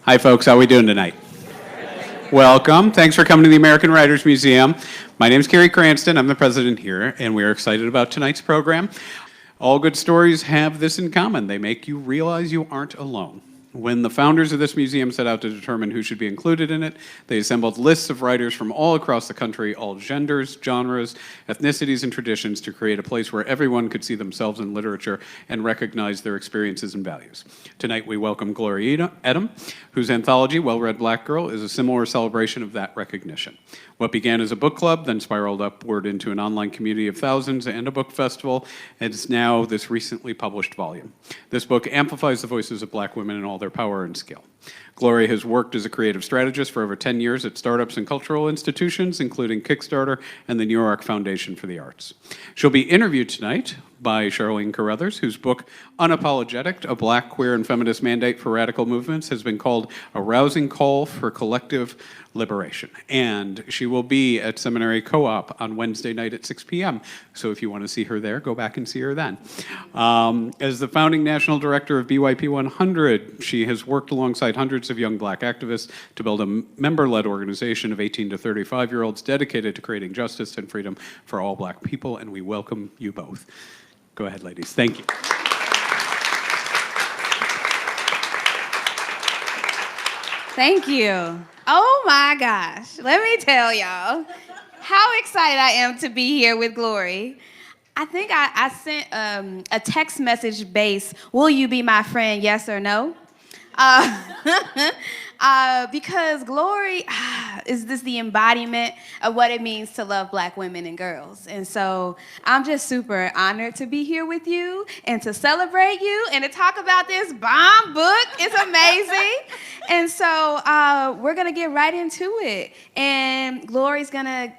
Hi, folks. How are we doing tonight? Welcome. Thanks for coming to the American Writers Museum. My name is Kerry Cranston. I'm the president here, and we are excited about tonight's program. All good stories have this in common. They make you realize you aren't alone. When the founders of this museum set out to determine who should be included in it, they assembled lists of writers from all across the country, all genders, genres, ethnicities, and traditions to create a place where everyone could see themselves in literature and recognize their experiences and values. Tonight we welcome Glory Edim, whose anthology, Well-Read Black Girl, is a similar celebration of that recognition. What began as a book club, then spiraled upward into an online community of thousands and a book festival, and is now this recently published volume. This book amplifies the voices of Black women in all their power and skill. Glory has worked as a creative strategist for over 10 years at startups and cultural institutions, including Kickstarter and the New York Foundation for the Arts. She'll be interviewed tonight by Charlene Carruthers, whose book, Unapologetic, A Black, Queer, and Feminist Mandate for Radical Movements, has been called a rousing call for collective liberation. And she will be at Seminary Co-op on Wednesday night at 6 p.m. So if you want to see her there, go back and see her then. As the founding national director of BYP 100, she has worked alongside hundreds of young Black activists to build a member-led organization of 18 to 35-year-olds dedicated to creating justice and freedom for all Black people, and we welcome you both. Go ahead, ladies. Thank you. Thank you. Oh my gosh. Let me tell y'all how excited I am to be here with Glory. I think I sent a text message based, will you be my friend, yes or no? Because Glory is this the embodiment of what it means to love Black women and girls. And so I'm just super honored to be here with you and to celebrate you and to talk about this bomb book. It's amazing. And so we're going to get right into it. And Glory's going to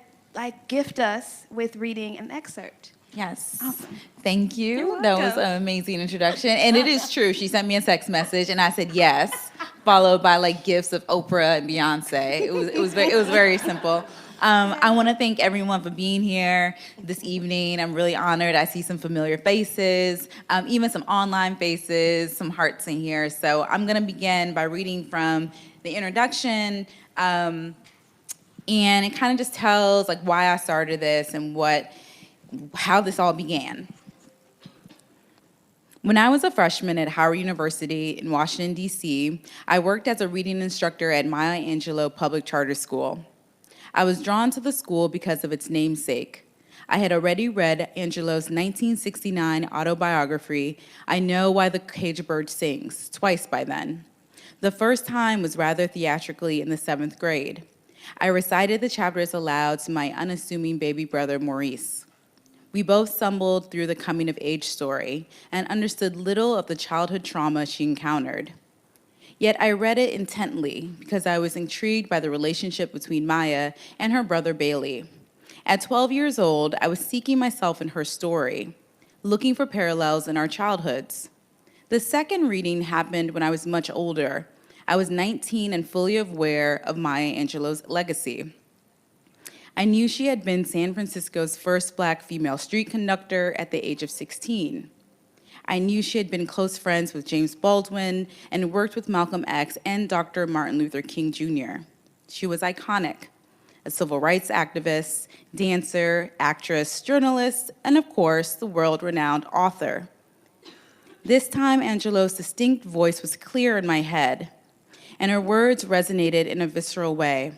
gift us with reading an excerpt. Yes. Awesome. Thank you. That was an amazing introduction. And it is true. She sent me a text message and I said yes, followed by gifts of Oprah and Beyonce. It was very simple. I want to thank everyone for being here this evening. I'm really honored. I see some familiar faces, even some online faces, some hearts in here. So I'm going to begin by reading from the introduction. And it kind of just tells why I started this and how this all began. When I was a freshman at Howard University in Washington, D.C., I worked as a reading instructor at Maya Angelou Public Charter School. I was drawn to the school because of its namesake. I had already read Angelou's 1969 autobiography, I Know Why the Caged Bird Sings, twice by then. The first time was rather theatrically in the 7th grade. I recited the chapters aloud to my unassuming baby brother, Maurice. We both stumbled through the coming-of-age story and understood little of the childhood trauma she encountered. Yet I read it intently because I was intrigued by the relationship between Maya and her brother Bailey. At 12 years old, I was seeking myself in her story, looking for parallels in our childhoods. The second reading happened when I was much older. I was 19 and fully aware of Maya Angelou's legacy. I knew she had been San Francisco's first Black female street conductor at the age of 16. I knew she had been close friends with James Baldwin and worked with Malcolm X and Dr. Martin Luther King Jr. She was iconic, a civil rights activist, dancer, actress, journalist, and of course, the world-renowned author. This time, Angelou's distinct voice was clear in my head, and her words resonated in a visceral way.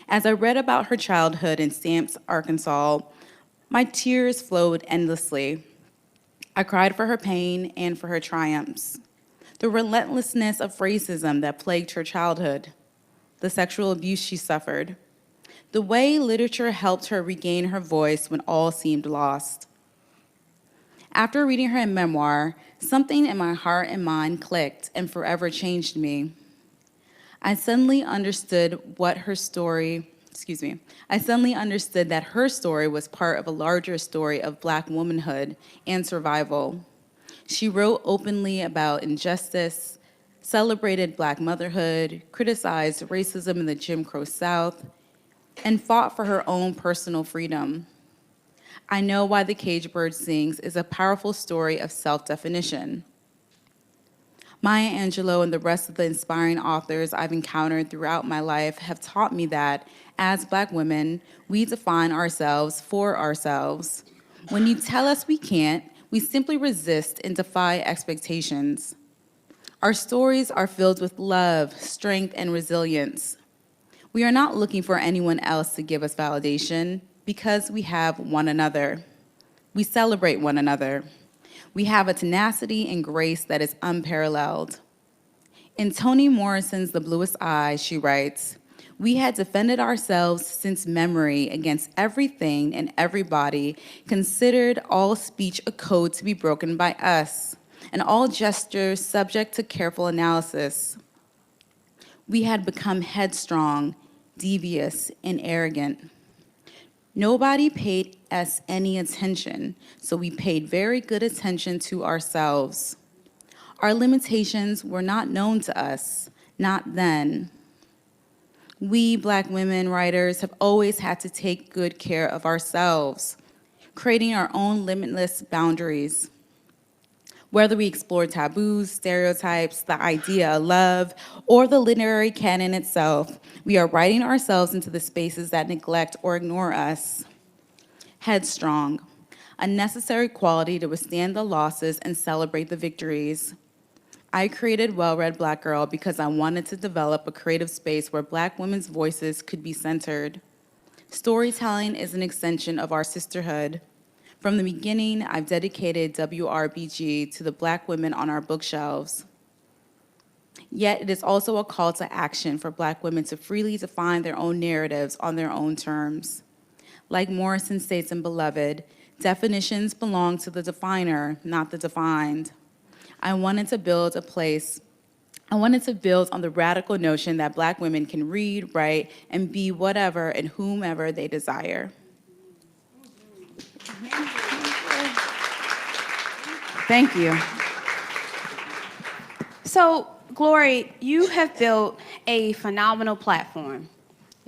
As I read about her childhood in Stamps, Arkansas, my tears flowed endlessly. I cried for her pain and for her triumphs. The relentlessness of racism that plagued her childhood, the sexual abuse she suffered, the way literature helped her regain her voice when all seemed lost. After reading her memoir, something in my heart and mind clicked and forever changed me. I suddenly understood that her story was part of a larger story of Black womanhood and survival. She wrote openly about injustice, celebrated Black motherhood, criticized racism in the Jim Crow South, and fought for her own personal freedom. I Know Why the Caged Bird Sings is a powerful story of self-definition. Maya Angelou and the rest of the inspiring authors I've encountered throughout my life have taught me that, as Black women, we define ourselves for ourselves. When you tell us we can't, we simply resist and defy expectations. Our stories are filled with love, strength, and resilience. We are not looking for anyone else to give us validation because we have one another. We celebrate one another. We have a tenacity and grace that is unparalleled. In Toni Morrison's The Bluest Eye, she writes, "We had defended ourselves since memory against everything and everybody, considered all speech a code to be broken by us, and all gestures subject to careful analysis. We had become headstrong, devious, and arrogant. Nobody paid us any attention, so we paid very good attention to ourselves. Our limitations were not known to us, not then. We Black women writers have always had to take good care of ourselves, creating our own limitless boundaries. Whether we explore taboos, stereotypes, the idea of love, or the literary canon itself, we are writing ourselves into the spaces that neglect or ignore us. Headstrong, a necessary quality to withstand the losses and celebrate the victories. I created Well-Read Black Girl because I wanted to develop a creative space where Black women's voices could be centered. Storytelling is an extension of our sisterhood. From the beginning, I've dedicated WRBG to the Black women on our bookshelves. Yet it is also a call to action for Black women to freely define their own narratives on their own terms. Like Morrison states in Beloved, definitions belong to the definer, not the defined. I wanted to build on the radical notion that Black women can read, write, and be whatever and whomever they desire. Thank you. So, Glory, you have built a phenomenal platform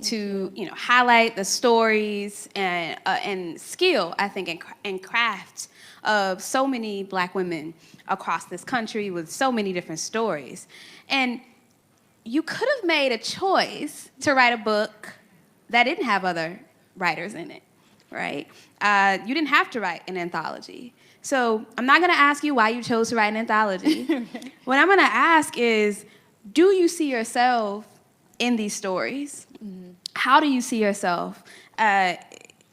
to highlight the stories and skill, I think, and craft of so many Black women across this country with so many different stories. And you could have made a choice to write a book that didn't have other writers in it, right? You didn't have to write an anthology. So I'm not going to ask you why you chose to write an anthology. What I'm going to ask is, do you see yourself in these stories? Mm-hmm. How do you see yourself at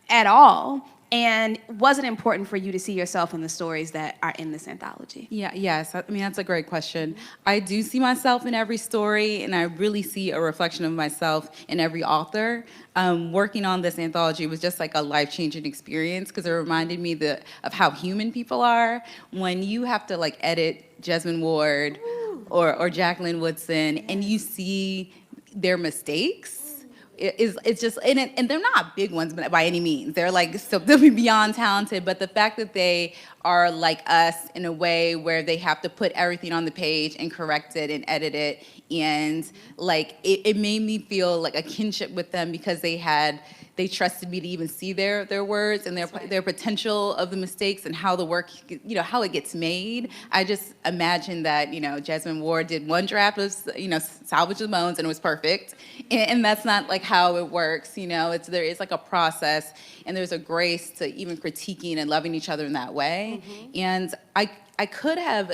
all? And was it important for you to see yourself in the stories that are in this anthology? Yes. I mean, that's a great question. I do see myself in every story, and I really see a reflection of myself in every author. Working on this anthology was just like a life-changing experience because it reminded me of how human people are. When you have to edit Jesmyn Ward or Jacqueline Woodson, and you see their mistakes, it's just, and they're not big ones by any means. They're they'll be beyond talented, but the fact that they are like us in a way where they have to put everything on the page and correct it and edit it, and it made me feel like a kinship with them because they trusted me to even see their words and their potential of the mistakes and how the work, how it gets made. I just imagine that, Jesmyn Ward did one draft of, Salvage the Bones and it was perfect. And that's not how it works, there is a process and there's a grace to even critiquing and loving each other in that way. Mm-hmm. And I could have,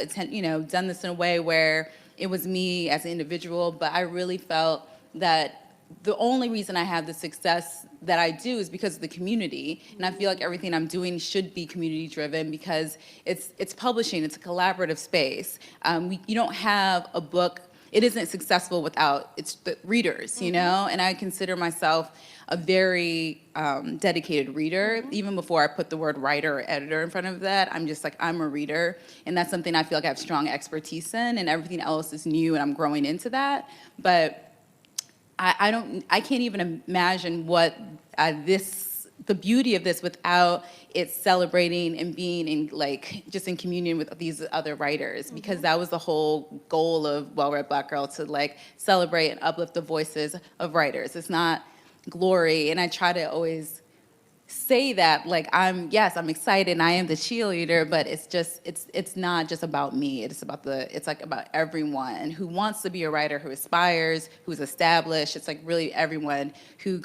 done this in a way where it was me as an individual, but I really felt that the only reason I have the success that I do is because of the community. And I feel like everything I'm doing should be community driven because it's publishing, it's a collaborative space. You don't have a book, it isn't successful without its readers, and I consider myself a very dedicated reader. Even before I put the word writer or editor in front of that, I'm just I'm a reader. And that's something I feel like I have strong expertise in, and everything else is new and I'm growing into that. But I can't even imagine what the beauty of this without it celebrating and being in just in communion with these other writers, because that was the whole goal of Well-Read Black Girl, to celebrate and uplift the voices of writers. It's not glory, and I try to always say that like I'm excited and I am the cheerleader, but it's not just about me. It's like about everyone who wants to be a writer, who aspires, who's established. It's like really everyone who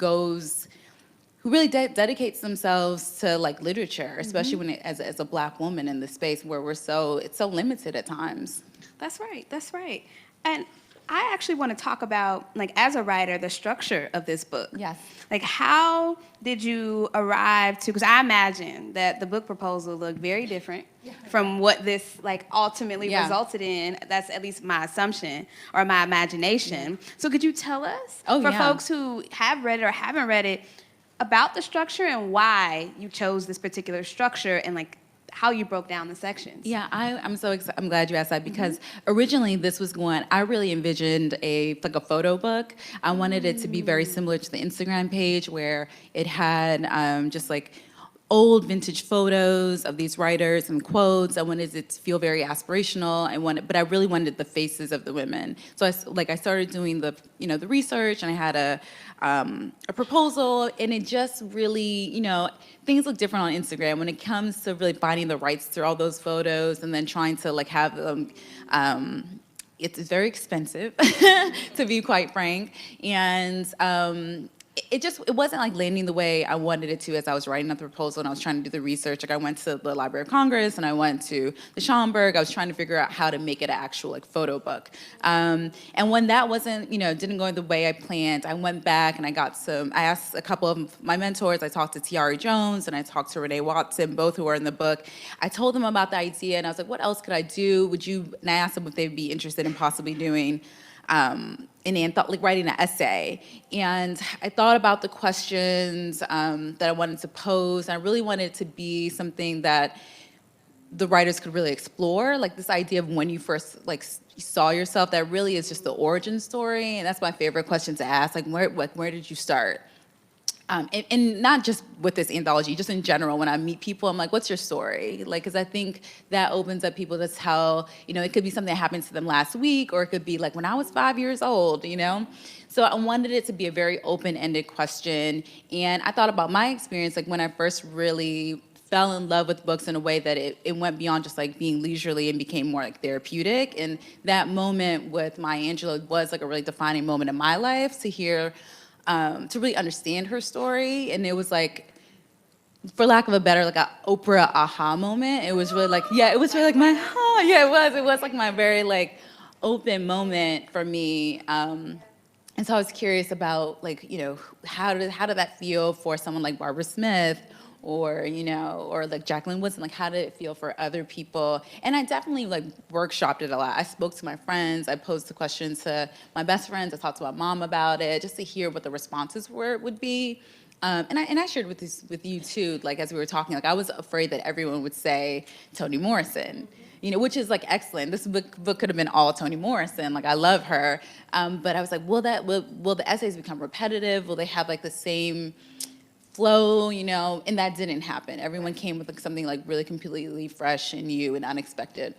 really dedicates themselves to like literature, especially when as a Black woman in this space where it's so limited at times. That's right. That's right. And I actually want to talk about, like, as a writer, the structure of this book. Yes. Like, how did you arrive to, because I imagine that the book proposal looked very different from what this, like, ultimately resulted in. That's at least my assumption or my imagination. So could you tell us, for folks who have read it or haven't read it, about the structure and why you chose this particular structure and, like, how you broke down the sections? Yeah, I'm so excited. I'm glad you asked that because originally this was I really envisioned a photo book. I wanted it to be very similar to the Instagram page where it had just like old vintage photos of these writers and quotes. I wanted it to feel very aspirational. But I really wanted the faces of the women. So I started doing the research, and I had a proposal, and it just really, things look different on Instagram when it comes to really finding the rights to all those photos and then trying to like have them. It's very expensive, to be quite frank, and it wasn't like landing the way I wanted it to as I was writing up the proposal and I was trying to do the research. Like I went to the Library of Congress and I went to the Schomburg. I was trying to figure out how to make it an actual like photo book. And when that wasn't, didn't go the way I planned, I went back and I asked a couple of my mentors. I talked to Tiara Jones and I talked to Renee Watson, both who are in the book. I told them about the idea and I was like, what else could I do? And I asked them if they'd be interested in possibly doing writing an essay. And I thought about the questions that I wanted to pose. And I really wanted it to be something that the writers could really explore, like this idea of when you first like saw yourself. That really is just the origin story, and that's my favorite question to ask. Like where did you start? And not just with this anthology, just in general, when I meet people, I'm like, what's your story? Like, because I think that opens up people to tell, it could be something that happened to them last week, or it could be like when I was 5 years old, So I wanted it to be a very open-ended question. And I thought about my experience, like when I first really fell in love with books in a way that it went beyond just like being leisurely and became more like therapeutic. And that moment with Maya Angelou was like a really defining moment in my life to hear, to really understand her story. And it was like, for lack of a better, like a Oprah aha moment. It was really like, it was really like my, it was like my very like open moment for me. And so I was curious about like, how did that feel for someone like Barbara Smith or like Jacqueline Woodson, like how did it feel for other people? And I definitely like workshopped it a lot. I spoke to my friends, I posed the questions to my best friends, I talked to my mom about it, just to hear what the responses would be. And I shared with you too, like as we were talking, like I was afraid that everyone would say Toni Morrison, which is like excellent. This book could have been all Toni Morrison, like I love her. But I was like, will the essays become repetitive? Will they have like the same flow, and that didn't happen. Everyone came with like something like really completely fresh and new and unexpected.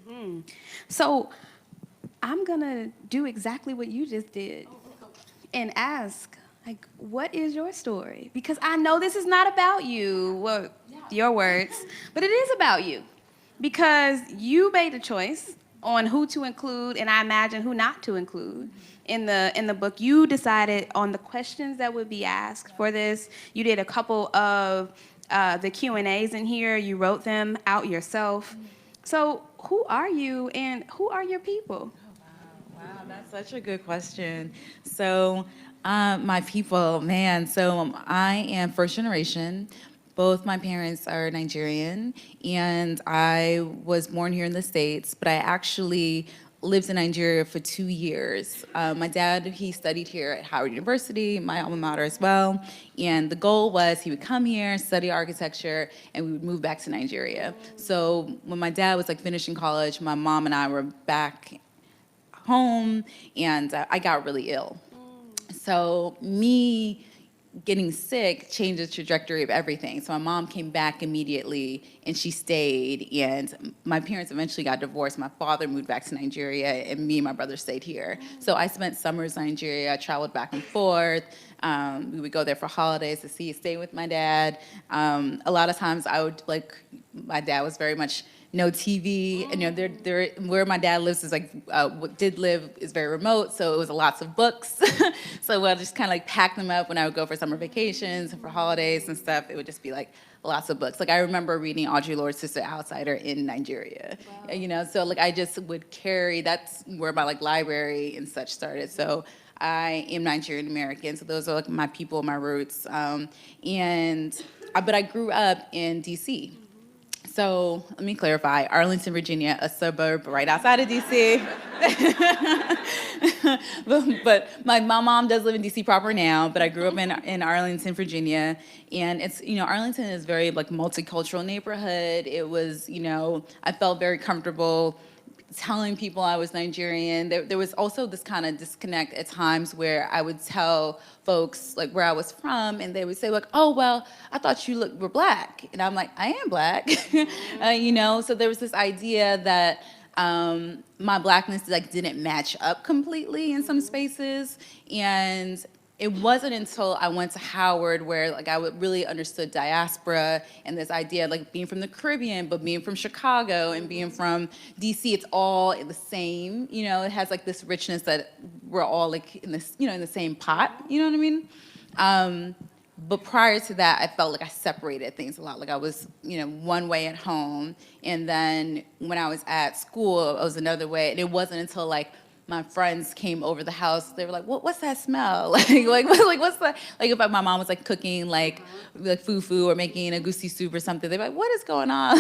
Mm-hmm. So I'm gonna do exactly what you just did and ask, like, what is your story? Because I know this is not about you, your words, but it is about you. Because you made a choice on who to include, and I imagine who not to include in the book. You decided on the questions that would be asked for this. You did a couple of the Q&As in here. You wrote them out yourself. So who are you and who are your people? Wow, that's such a good question. So my people, man, so I am first generation. Both my parents are Nigerian, and I was born here in the States, but I actually lived in Nigeria for 2 years. My dad, he studied here at Howard University, my alma mater as well, and the goal was he would come here, study architecture, and we would move back to Nigeria. So when my dad was like finishing college, my mom and I were back home, and I got really ill. So me getting sick changed the trajectory of everything. So my mom came back immediately and she stayed, and my parents eventually got divorced. My father moved back to Nigeria and me and my brother stayed here. So I spent summers in Nigeria. I traveled back and forth. We would go there for holidays to stay with my dad. A lot of times I would my dad was very much no TV, and where my dad lives is is very remote, so it was lots of books. So I'll just kind of pack them up when I would go for summer vacations and for holidays and stuff. It would just be lots of books. I remember reading Audre Lorde's Sister Outsider in Nigeria. Wow. So I just would carry. That's where my library and such started. So I am Nigerian American, so those are my people, my roots. But I grew up in DC. So let me clarify, Arlington, Virginia, a suburb right outside of DC. but my mom does live in DC proper now, but I grew up in Arlington, Virginia. And it's, Arlington is very multicultural neighborhood. It was, I felt very comfortable telling people I was Nigerian. There was also this kind of disconnect at times where I would tell folks where I was from, and they would say oh well, I thought you were black, and I'm like, I am black, So there was this idea that my blackness didn't match up completely in some spaces, and it wasn't until I went to Howard where I really understood diaspora and this idea being from the Caribbean, but being from Chicago and being from DC, it's all the same. It has this richness that we're all in this, in the same pot. You know what I mean? But prior to that, I felt I separated things a lot. I was, one way at home, and then when I was at school, it was another way. And it wasn't until my friends came over the house, they were like, what's that smell? What's that? If my mom was cooking fufu or making a goosey soup or something, they'd be like, what is going on?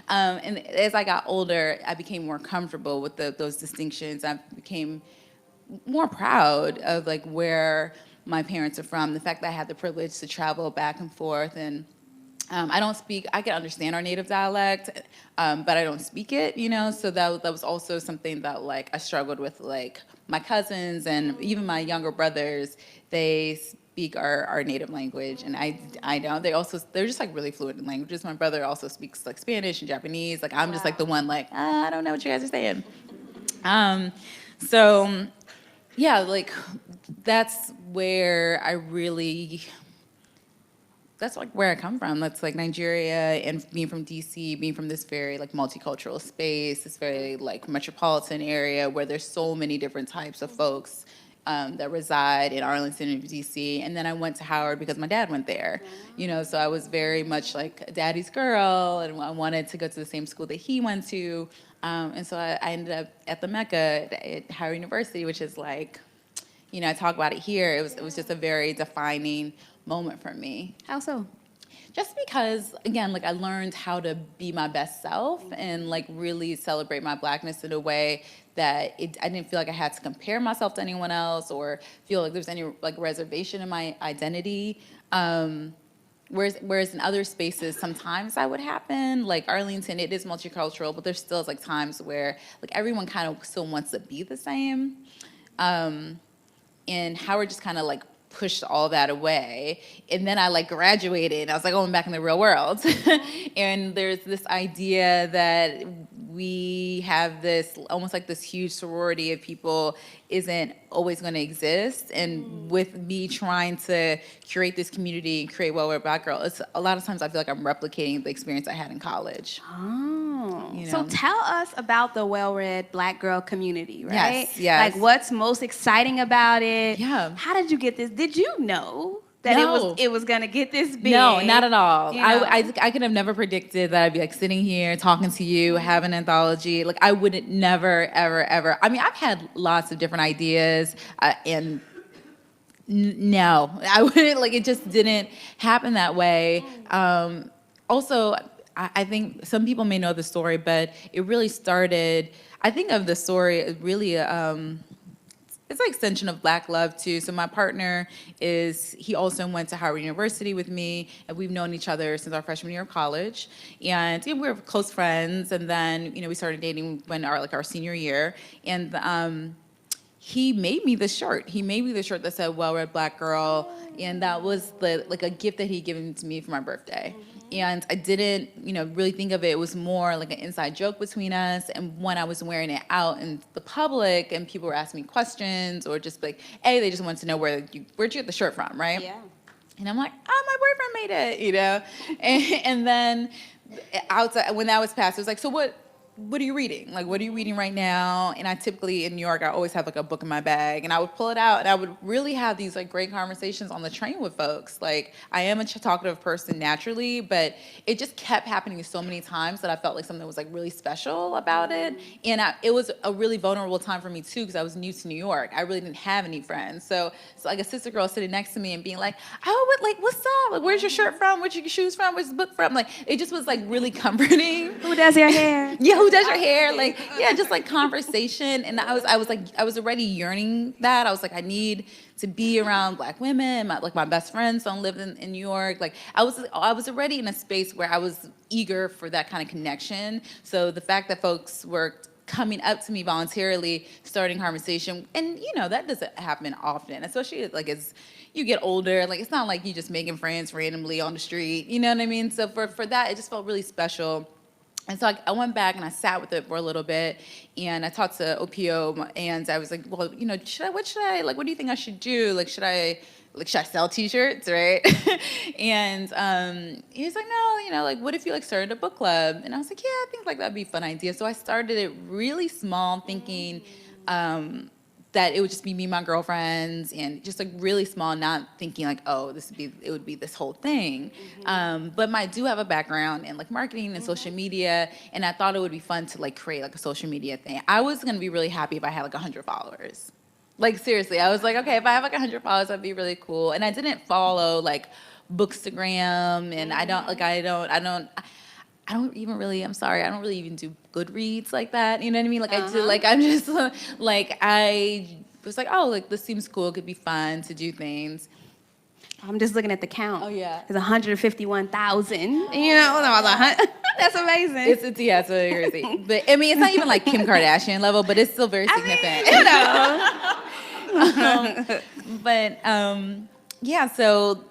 And as I got older, I became more comfortable with those distinctions. I became more proud of where my parents are from, the fact that I had the privilege to travel back and forth, and I can understand our native dialect, but I don't speak it, so that was also something that I struggled with, my cousins and even my younger brothers, they speak our native language, and I don't. They're just really fluent in languages. My brother also speaks Spanish and Japanese. I'm just the one I don't know what you guys are saying. So yeah, that's where I really. That's where I come from. That's Nigeria, and being from DC, being from this very multicultural space, this very metropolitan area where there's so many different types of folks that reside in Arlington and DC. And then I went to Howard because my dad went there. So I was very much a daddy's girl, and I wanted to go to the same school that he went to. And so I ended up at the Mecca at Howard University, which is I talk about it here. It was just a very defining moment for me. How so? Just because, again, I learned how to be my best self and really celebrate my blackness in a way that I didn't feel I had to compare myself to anyone else or feel there's any reservation in my identity. Whereas in other spaces, sometimes that would happen. Arlington, it is multicultural, but there's still times where everyone kind of still wants to be the same. And Howard just kind of pushed all that away, and then I graduated, and I was oh, I'm back in the real world. And there's this idea that we have this almost this huge sorority of people isn't always going to exist. And with me trying to curate this community and create well-read Black girl, it's a lot of times I feel I'm replicating the experience I had in college. Oh, so tell us about the well-read Black girl community, right? Yes. What's most exciting about it? Yeah. How did you get this? Did you know that it was gonna get this big? No, not at all. I could have never predicted that I'd be sitting here talking to you, have an anthology. I wouldn't never, ever. I mean, I've had lots of different ideas, and no, I wouldn't. It just didn't happen that way. Also, I think some people may know the story, but it really started. I think of the story as really. It's an extension of Black love too. So my partner he also went to Howard University with me, and we've known each other since our freshman year of college. And we were close friends, and then we started dating when our senior year. And he made me this shirt. He made me the shirt that said "Well-Read Black Girl," and that was like a gift that he'd given to me for my birthday. And I didn't, really think of it. It was more like an inside joke between us. And when I was wearing it out in the public, and people were asking me questions, or just like, hey, they just wanted to know where'd you get the shirt from, right? Yeah. And I'm like, oh, my boyfriend made it, and then outside when that was passed, it was like, so what are you reading? Like, what are you reading right now? And I typically, in New York, I always have like a book in my bag, and I would pull it out, and I would really have these like great conversations on the train with folks. Like, I am a talkative person naturally, but it just kept happening so many times that I felt like something was like really special about it. And it was a really vulnerable time for me too, because I was new to New York. I really didn't have any friends. So like a sister girl sitting next to me and being like, oh, what's up? Like, where's your shirt from? Where's your shoes from? Where's the book from? Like, it just was like really comforting. Who does your hair? Yeah, who does your hair? Like, yeah, just like conversation. And I was already yearning that. I was like, I need to be around Black women. My best friends don't live in New York. Like, I was already in a space where I was eager for that kind of connection. So the fact that folks were coming up to me voluntarily, starting conversation, and that doesn't happen often, especially like as you get older. Like, it's not like you just making friends randomly on the street. You know what I mean? So for that, it just felt really special. And so I went back and I sat with it for a little bit, and I talked to OPO, and I was like, well, what do you think I should do? Like, should I sell T-shirts, right? And he was like, no, like, what if you like started a book club? And I was like, yeah, I think like that'd be a fun idea. So I started it really small, thinking that it would just be me and my girlfriends, and just like really small, not thinking like, oh, it would be this whole thing. But I do have a background in like marketing and social media, and I thought it would be fun to like create like a social media thing. I was gonna be really happy if I had like 100 followers. Like, seriously, I was like, okay, if I have like 100 followers, that'd be really cool. And I didn't follow like Bookstagram, and I don't even really, I'm sorry, I don't really even do Goodreads like that. You know what I mean? Like, I do, like, I'm just, like, I was like, oh, like, this seems cool. It could be fun to do things. I'm just looking at the count. Oh, yeah. It's 151,000. That's amazing. It's really crazy. But, I mean, it's not even like Kim Kardashian level, but it's still very significant. Yeah, so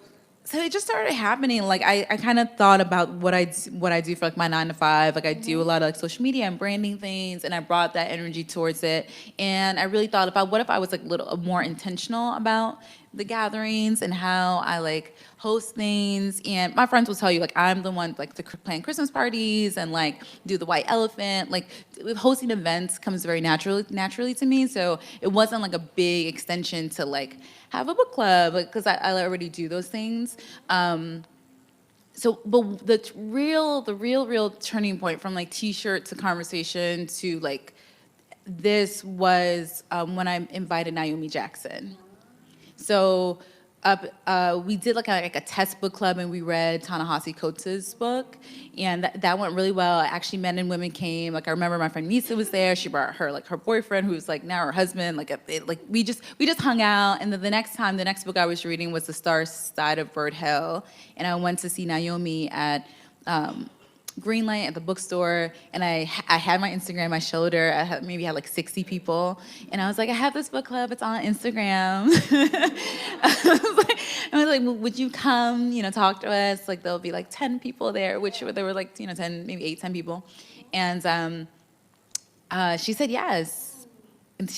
it just started happening. Like, I kind of thought about what I do for like my 9 to 5. Like, I do a lot of like social media and branding things, and I brought that energy towards it. And I really thought about what if I was like a little more intentional about the gatherings and how I like host things. And my friends will tell you, like, I'm the one like to plan Christmas parties and like do the white elephant. Like, hosting events comes very naturally to me. So it wasn't like a big extension to like have a book club, like, because I already do those things. But the real turning point from like T-shirt to conversation to like this was when I invited Naomi Jackson. So we did like a test book club, and we read Ta-Nehisi Coates' book, and that went really well. Actually, men and women came. Like, I remember my friend Nisa was there. She brought her boyfriend, who's like now her husband. We just hung out. And then the next book I was reading was The Star Side of Bird Hill, and I went to see Naomi at Greenlight at the bookstore, and I had my Instagram, I showed her, I maybe had like 60 people, and I was like, I have this book club, it's on Instagram. I was like, well, would you come, talk to us? Like, there'll be like 10 people there, which there were like, 10, maybe 8, 10 people. And she said yes. And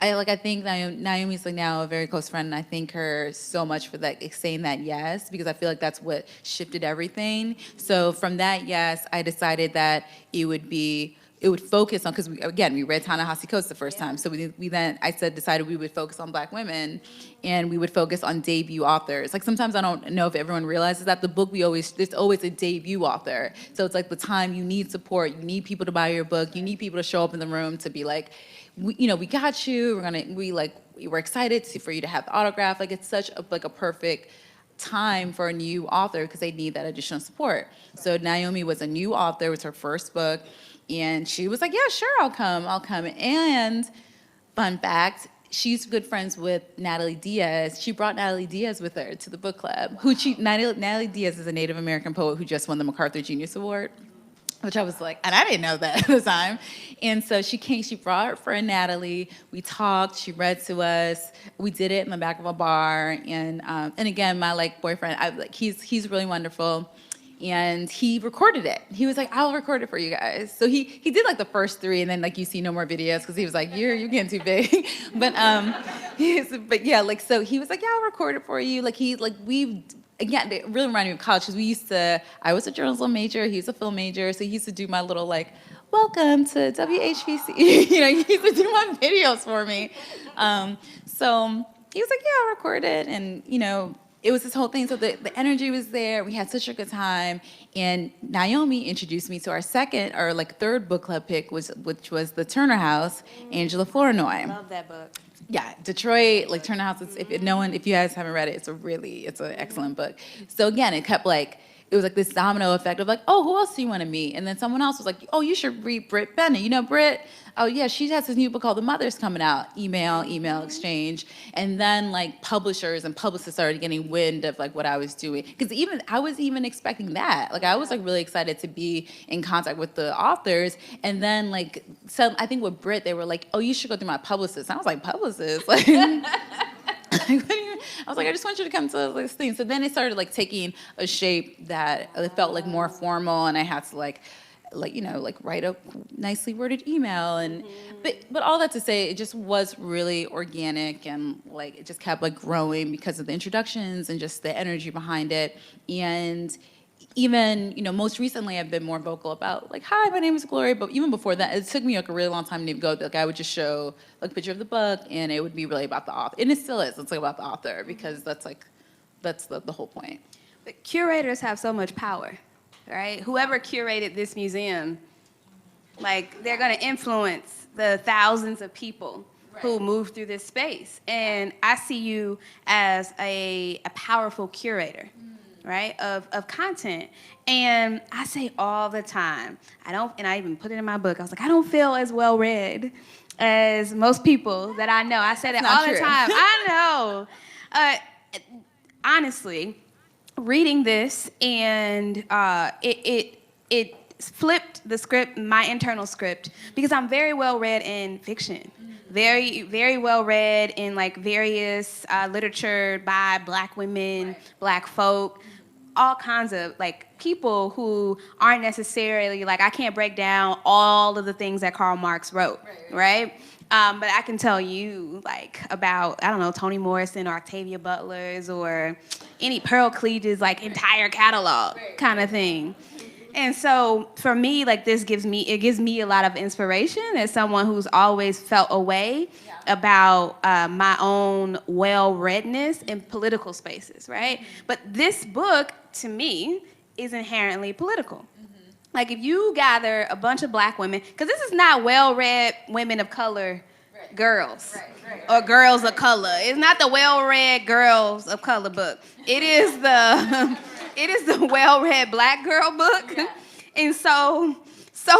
I think Naomi's like now a very close friend, and I thank her so much for that, saying that yes, because I feel like that's what shifted everything. So from that yes, I decided that it would focus on, because we read Ta-Nehisi Coates the first time. So decided we would focus on Black women, and we would focus on debut authors. Like, sometimes I don't know if everyone realizes that the book there's always a debut author. So it's like the time you need support, you need people to buy your book, you need people to show up in the room to be like, we got you. We're excited for you to have the autograph. Like, it's such a perfect time for a new author, because they need that additional support. So Naomi was a new author. It was her first book. And she was like, yeah, sure, I'll come. And fun fact, she's good friends with Natalie Diaz. She brought Natalie Diaz with her to the book club. Natalie Diaz is a Native American poet who just won the MacArthur Genius Award. which I was like, and I didn't know that at the time. And so she came, she brought her friend Natalie. We talked, she read to us. We did it in the back of a bar. And again, my like boyfriend, he's really wonderful. And he recorded it. He was like, I'll record it for you guys. So he did like the first 3, and then like you see no more videos because he was like, you're getting too big. but yeah, like so he was like, yeah, I'll record it for you. Again, it really reminded me of college because I was a journalism major, he was a film major, so he used to do my little like, welcome to WHPC. You know, he used to do my videos for me. So he was like, yeah, I'll record it. And, you know, it was this whole thing. So the energy was there. We had such a good time. And Naomi introduced me to our third book club pick, which was The Turner House, Angela Flournoy. Love that book. Yeah, Detroit, like Turner House. If you guys haven't read it, it's an excellent book. So again, it was like this domino effect of like, oh, who else do you want to meet? And then someone else was like, oh, you should read Britt Bennett. You know Britt? Oh yeah, she has this new book called The Mother's coming out. Email exchange. And then like publishers and publicists started getting wind of like what I was doing. Because I was even expecting that. Like I was like really excited to be in contact with the authors. And then like, so I think with Britt, they were like, oh, you should go through my publicist. And I was like, publicist? Like, I was like, I just want you to come to this thing. So then it started like taking a shape that it felt like more formal, and I had to like write a nicely worded email, and but all that to say, it just was really organic, and like it just kept like growing because of the introductions and just the energy behind it. And even, you know, most recently I've been more vocal about like, hi, my name is Glory, but even before that, it took me like a really long time to go. Like I would just show like a picture of the book, and it would be really about the author, and it still is. It's like about the author, because that's the whole point. But curators have so much power, right? Whoever curated this museum, like they're going to influence the thousands of people who move through this space. And I see you as a powerful curator, right, of content. And I say all the time, and I even put it in my book, I was like, I don't feel as well read as most people that I know. I said it all the time. I know. Honestly, reading this, and it flipped the script, my internal script, because I'm very well read in fiction. Very, very well read in like various literature by Black women, Black folk, all kinds of like people who aren't necessarily like, I can't break down all of the things that Karl Marx wrote, right? But I can tell you like about, I don't know, Toni Morrison or Octavia Butler's or any Pearl Cleage's like entire catalog kind of thing. And so for me, like it gives me a lot of inspiration as someone who's always felt a way about my own well-readness in political spaces, right? But this book, to me, is inherently political. Like if you gather a bunch of Black women, because this is not well-read women of color girls or girls of color. It's not the well-read girls of color book. It is the well-read Black girl book. And so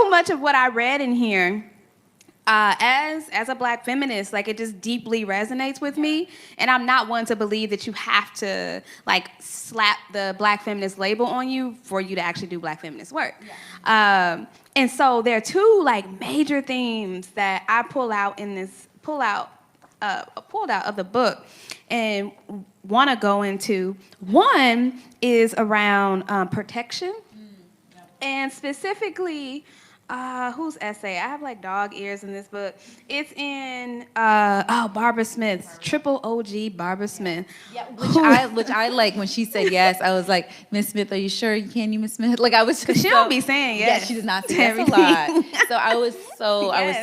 much of what I read in here, as a Black feminist, like it just deeply resonates with me. And I'm not one to believe that you have to like slap the Black feminist label on you for you to actually do Black feminist work. And so there are two like major themes that I pulled out of the book and want to go into. One is around protection, and specifically, whose essay? I have like dog ears in this book. It's in Barbara Smith's, triple OG Barbara Smith. Yeah, which I like when she said yes. I was like, Miss Smith, are you sure you can, Miss Smith? Like I was. Because she don't be saying yes. Yeah, she does not say yes a lot. So I was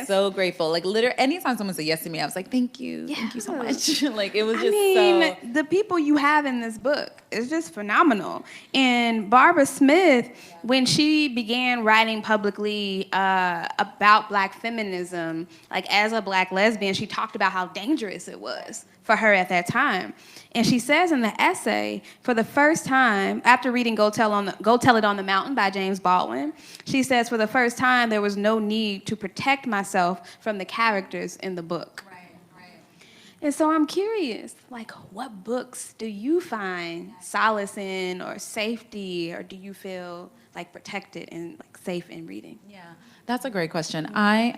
so grateful. Like literally, anytime someone said yes to me, I was like, thank you so much. Like it was just the people you have in this book is just phenomenal. And Barbara Smith, when she began writing publicly about Black feminism, like as a Black lesbian, she talked about how dangerous it was for her at that time. And she says in the essay, for the first time, after reading Go Tell It on the Mountain by James Baldwin, she says, for the first time, there was no need to protect myself from the characters in the book. And so I'm curious, like, what books do you find solace in or safety, or do you feel like protected and like safe in reading? Yeah, that's a great question. I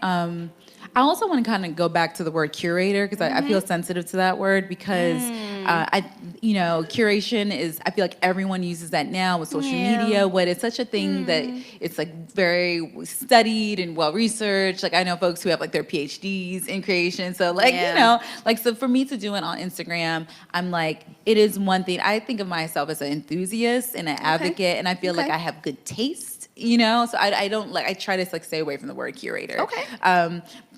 also want to kind of go back to the word curator because I feel sensitive to that word because curation is, I feel like everyone uses that now with social media. What it's such a thing that it's like very studied and well researched. Like I know folks who have like their PhDs in creation. So like, so for me to do it on Instagram, I'm like, it is one thing. I think of myself as an enthusiast and an advocate, and I feel like I have good taste. So I don't like, I try to like stay away from the word curator. Okay.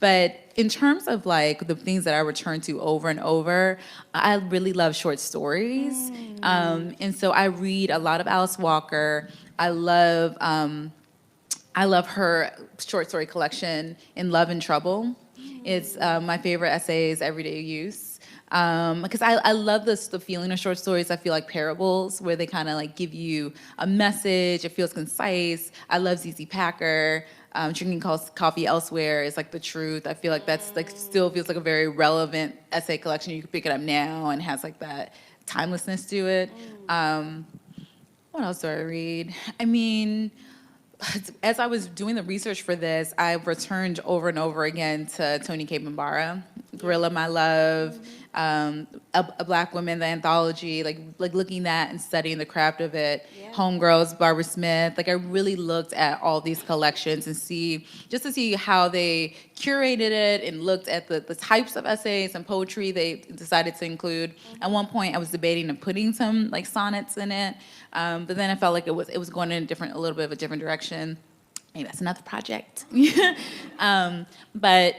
But in terms of like the things that I return to over and over, I really love short stories. And so I read a lot of Alice Walker. I love her short story collection In Love and Trouble. It's my favorite essays, everyday use. Because I love the feeling of short stories. I feel like parables where they kind of like give you a message. It feels concise. I love ZZ Packer. Drinking Coffee Elsewhere is like the truth. I feel like that's like still feels like a very relevant essay collection. You can pick it up now and has like that timelessness to it. What else do I read? I mean, as I was doing the research for this, I returned over and over again to Toni Cade Bambara, Gorilla My Love, a Black Woman, the anthology, like looking at and studying the craft of it. Homegirls, Barbara Smith. Like I really looked at all these collections and see how they curated it and looked at the types of essays and poetry they decided to include. At one point, I was debating and putting some like sonnets in it, but then I felt like it was going in a little bit of a different direction. Maybe that's another project. But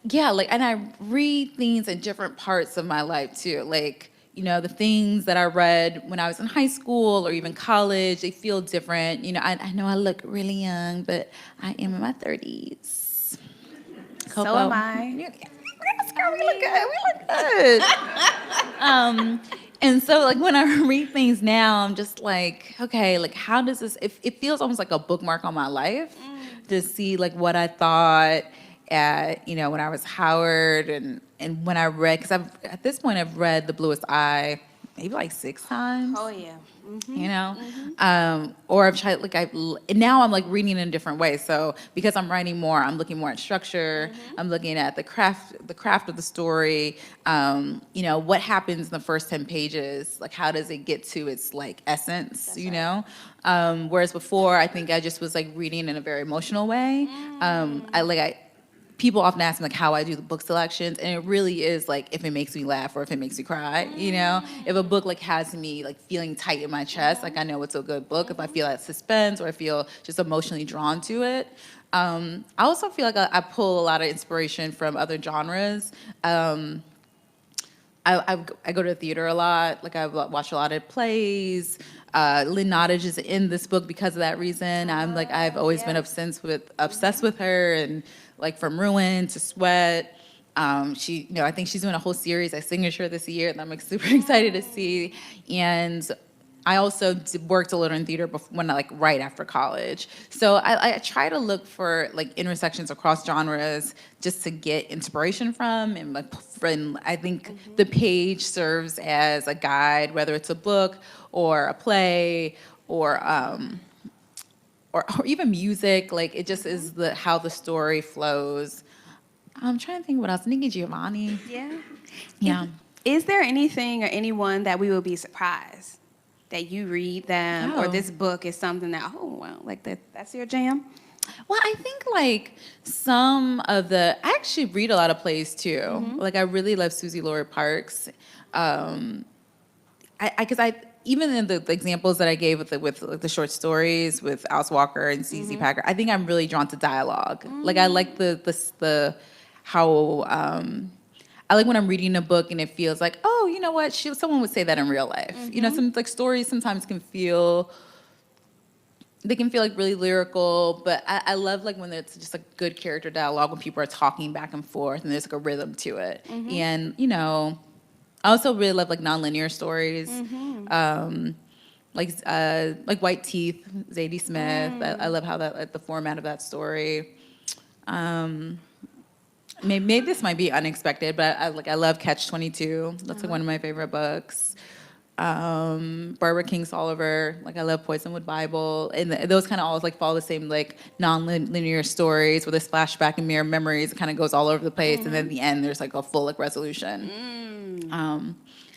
yeah, like, and I read things in different parts of my life too. Like, the things that I read when I was in high school or even college, they feel different. I know I look really young, but I am in my 30s. So am I. We look good. We look good. And so, like, when I read things now, I'm just like, okay, like, how does this? It feels almost like a bookmark on my life to see like what I thought at when I was Howard and when I read, because at this point I've read The Bluest Eye maybe like 6 times. Oh yeah. Or I've tried now I'm like reading in a different way. So because I'm writing more, I'm looking more at structure. I'm looking at the craft of the story. What happens in the first 10 pages? Like how does it get to its like essence? That's whereas before I think I just was like reading in a very emotional way. People often ask me like how I do the book selections, and it really is like if it makes me laugh or if it makes me cry. If a book like has me like feeling tight in my chest, like I know it's a good book. If I feel that suspense or I feel just emotionally drawn to it. I also feel like I pull a lot of inspiration from other genres. I go to the theater a lot. Like I watch a lot of plays. Lynn Nottage is in this book because of that reason. I've always been obsessed with her, and like from Ruin to Sweat. I think she's doing a whole series at Signature this year that I'm like super excited to see. And I also worked a little in theater right after college. So I try to look for like intersections across genres just to get inspiration from. And I think the page serves as a guide, whether it's a book or a play or even music. Like it just is how the story flows. I'm trying to think what else. Nikki Giovanni. Yeah. Is there anything or anyone that we will be surprised that you read them or this book is something that that's your jam? Well, I think like I actually read a lot of plays too. Like I really love Susie Laurie Parks. Even in the examples that I gave with the short stories with Alice Walker and ZZ Packer, I think I'm really drawn to dialogue. Like I like I like when I'm reading a book and it feels like, oh, you know what? Someone would say that in real life. Some like stories sometimes can feel like really lyrical, but I love like when it's just like good character dialogue when people are talking back and forth and there's like a rhythm to it. And I also really love like nonlinear stories, like White Teeth, Zadie Smith. I love how the format of that story. Maybe this might be unexpected, but I love Catch-22. That's like one of my favorite books. Barbara King's Oliver, like I love Poisonwood Bible, and those kind of all like follow the same like non-linear stories with this flashback and mirror memories. It kind of goes all over the place, and then at the end there's like a full like resolution.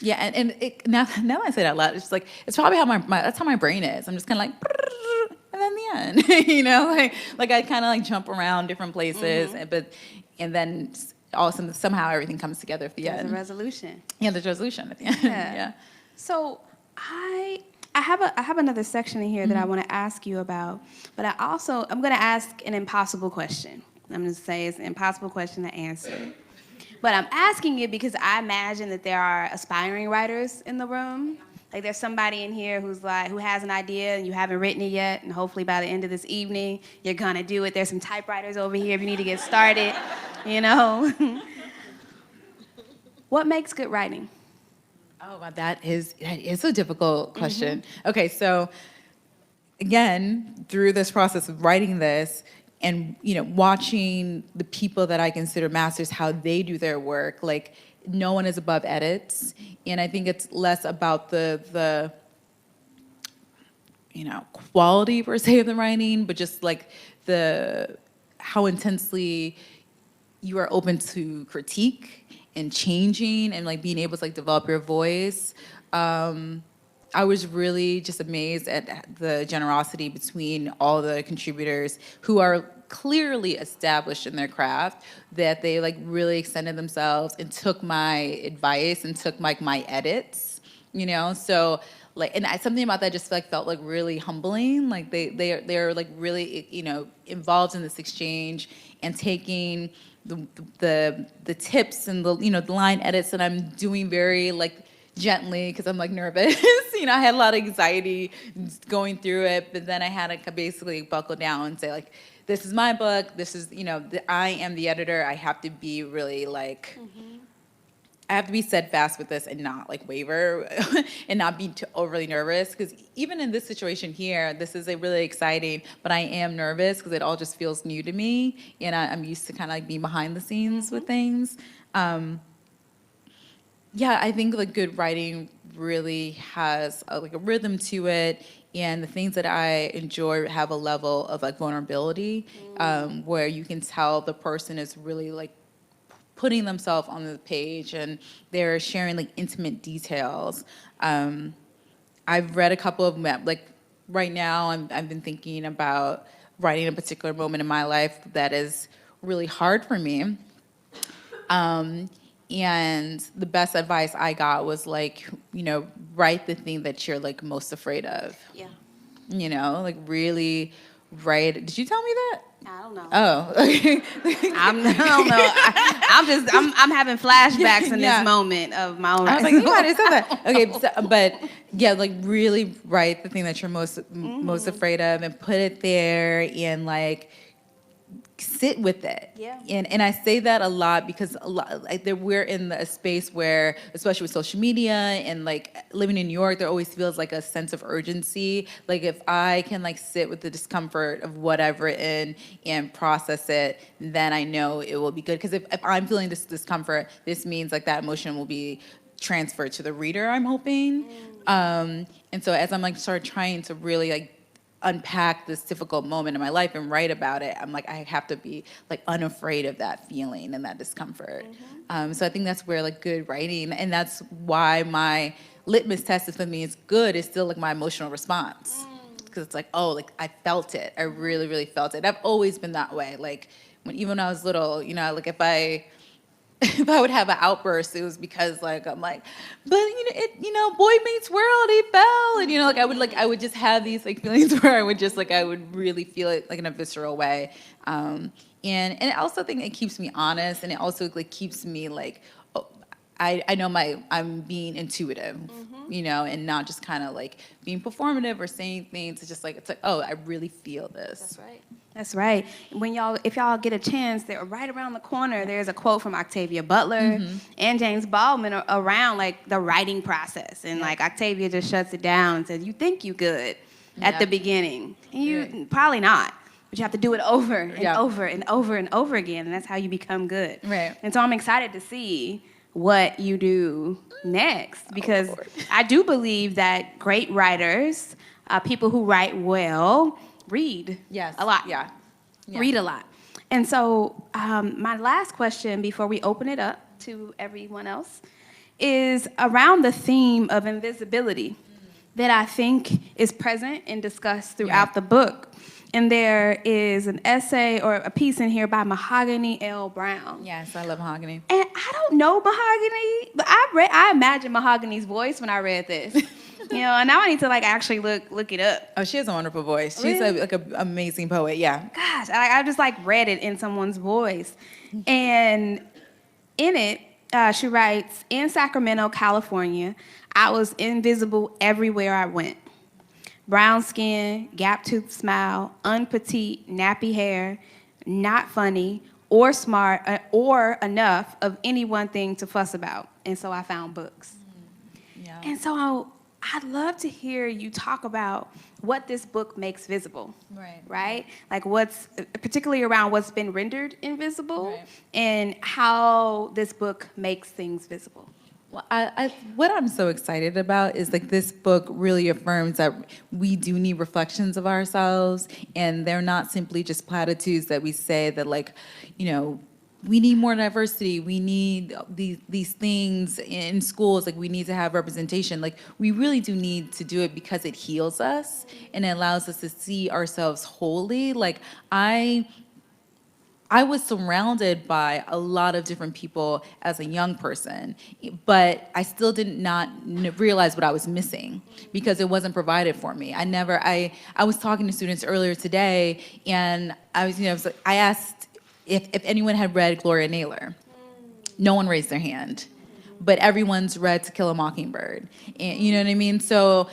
Yeah, and now I say that out loud, it's just like it's probably how my that's how my brain is. I'm just kind of like, and then the end, you know, like I kind of like jump around different places, and then all of a sudden somehow everything comes together at the end. There's a resolution. Yeah, there's a resolution at the end. Yeah. So I have another section in here that I want to ask you about, but I'm going to ask an impossible question. I'm going to say it's an impossible question to answer. But I'm asking it because I imagine that there are aspiring writers in the room. Like there's somebody in here who has an idea and you haven't written it yet, and hopefully by the end of this evening you're going to do it. There's some typewriters over here if you need to get started, you know. What makes good writing? Oh, wow, that is a difficult question. Okay, so again, through this process of writing this and, you know, watching the people that I consider masters, how they do their work, like no one is above edits. And I think it's less about the you know, quality per se of the writing, but just like how intensely you are open to critique and changing and like being able to like develop your voice. I was really just amazed at the generosity between all the contributors who are clearly established in their craft, that they like really extended themselves and took my advice and took like my edits, you know? So like, and something about that just like felt like really humbling. Like they're like really, you know, involved in this exchange and taking the tips and the, you know, the line edits that I'm doing very like gently because I'm like nervous. You know, I had a lot of anxiety going through it, but then I had to basically buckle down and say like, this is my book. This is, you know, I am the editor. I have to be really like, I have to be steadfast with this and not like waver and not be too overly nervous. Because even in this situation here, this is a really exciting, but I am nervous because it all just feels new to me. And I'm used to kind of like being behind the scenes with things. Yeah, I think like good writing really has like a rhythm to it. And the things that I enjoy have a level of like vulnerability where you can tell the person is really like putting themselves on the page and they're sharing like intimate details. I've read a couple of them, like right now I've been thinking about writing a particular moment in my life that is really hard for me. And the best advice I got was like, you know, write the thing that you're like most afraid of. Yeah. You know, like really write. Did you tell me that? I don't know. Oh, okay. I don't know. I'm having flashbacks in this moment of my own. I was like, you might have said that. Okay, so, but yeah, like really write the thing that you're most afraid of and put it there and like sit with it. Yeah. And I say that a lot because we're in a space where, especially with social media and like living in New York, there always feels like a sense of urgency. Like if I can like sit with the discomfort of what I've written and process it, then I know it will be good. Because if I'm feeling this discomfort, this means like that emotion will be transferred to the reader, I'm hoping. And so as I'm like start trying to really like unpack this difficult moment in my life and write about it, I'm like, I have to be like unafraid of that feeling and that discomfort. So I think that's where like good writing, and that's why my litmus test for me is good, is still like my emotional response. Because it's like, oh, like I felt it. I really, really felt it. I've always been that way. Like even when I was little, you know, like if I would have an outburst, it was because like I'm like, but you know, boy meets world, he fell, and you know, like I would just have these like feelings where I would really feel it like in a visceral way, and I also think it keeps me honest, and it also like keeps me like, oh, I know I'm being intuitive, you know, and not just kind of like being performative or saying things. It's just like oh, I really feel this. That's right. That's right. If y'all get a chance, they're right around the corner. There's a quote from Octavia Butler and James Baldwin around like the writing process, and like Octavia just shuts it down and says, "You think you good at the beginning, and you probably not, but you have to do it over and over and over and over again, and that's how you become good." Right. And so I'm excited to see what you do next, because I do believe that great writers, people who write well, read Yes. a lot. Yeah. Yeah. Read a lot. And so my last question before we open it up to everyone else is around the theme of invisibility that I think is present and discussed throughout the book. And there is an essay or a piece in here by Mahogany L. Brown. Yes, I love Mahogany. And I don't know Mahogany, but I imagined Mahogany's voice when I read this. And now I need to actually look it up. Oh, she has a wonderful voice. She's Really? like an amazing poet. Yeah. Gosh, I just read it in someone's voice. And in it, she writes, in Sacramento, California, I was invisible everywhere I went. Brown skin, gap-toothed smile, unpetite, nappy hair, not funny or smart or enough of any one thing to fuss about. And so I found books. Yeah. And so I'd love to hear you talk about what this book makes visible. Right? What's, particularly around what's been rendered invisible, Right. and how this book makes things visible. Well, what I'm so excited about is this book really affirms that we do need reflections of ourselves, and they're not simply just platitudes that we say that we need more diversity. We need these things in schools. We need to have representation. We really do need to do it because it heals us and it allows us to see ourselves wholly. I was surrounded by a lot of different people as a young person, but I still did not realize what I was missing because it wasn't provided for me. I was talking to students earlier today, and I asked if anyone had read Gloria Naylor. No one raised their hand. But everyone's read To Kill a Mockingbird. And you know what I mean? So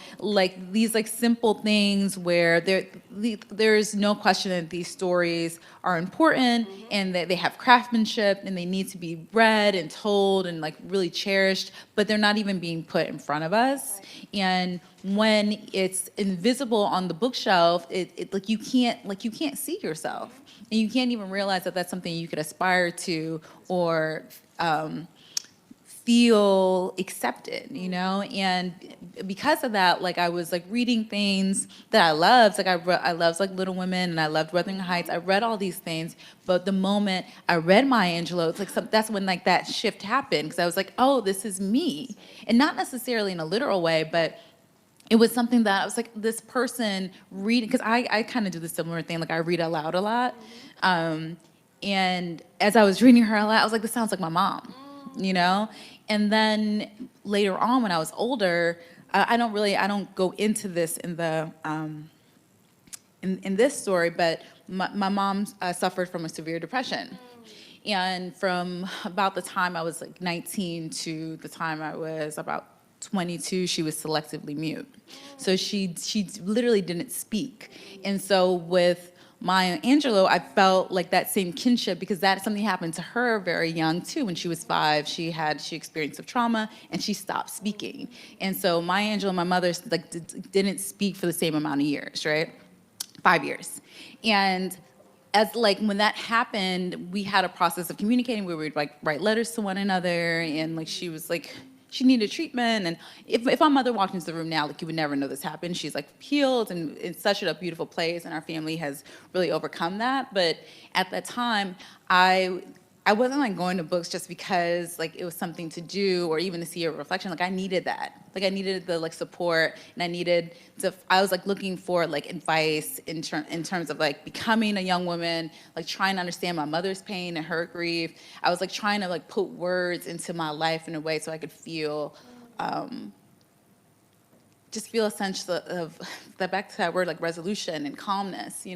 these simple things where there's no question that these stories are important and that they have craftsmanship and they need to be read and told and really cherished, but they're not even being put in front of us. And when it's invisible on the bookshelf, you can't see yourself. And you can't even realize that that's something you could aspire to or feel accepted, and because of that, I was reading things that I loved. I loved Little Women, and I loved Wuthering Heights. I read all these things, but the moment I read Maya Angelou, it's that's when that shift happened, because I was oh, this is me, and not necessarily in a literal way, but it was something that I was this person reading, because I kind of do the similar thing. I read aloud a lot, and as I was reading her aloud, I was this sounds like my mom, And then later on, when I was older, I don't go into this in the in this story, but my mom suffered from a severe depression, and from about the time I was 19 to the time I was about 22, she was selectively mute. So she literally didn't speak, and so with Maya Angelou, I felt that same kinship, because something happened to her very young too. When she was 5, she experienced some trauma and she stopped speaking. And so Maya Angelou, my mother, didn't speak for the same amount of years, right? 5 years. And as when that happened, we had a process of communicating where we'd write letters to one another, and she was she needed treatment. And if my mother walked into the room now, you would never know this happened. She's healed and in such a beautiful place, and our family has really overcome that. But at that time, I wasn't going to books just because it was something to do or even to see a reflection. I needed that. I needed the support, and I was looking for advice in terms of becoming a young woman, trying to understand my mother's pain and her grief. I was trying to put words into my life in a way so I could feel just feel a sense of back to that word resolution and calmness,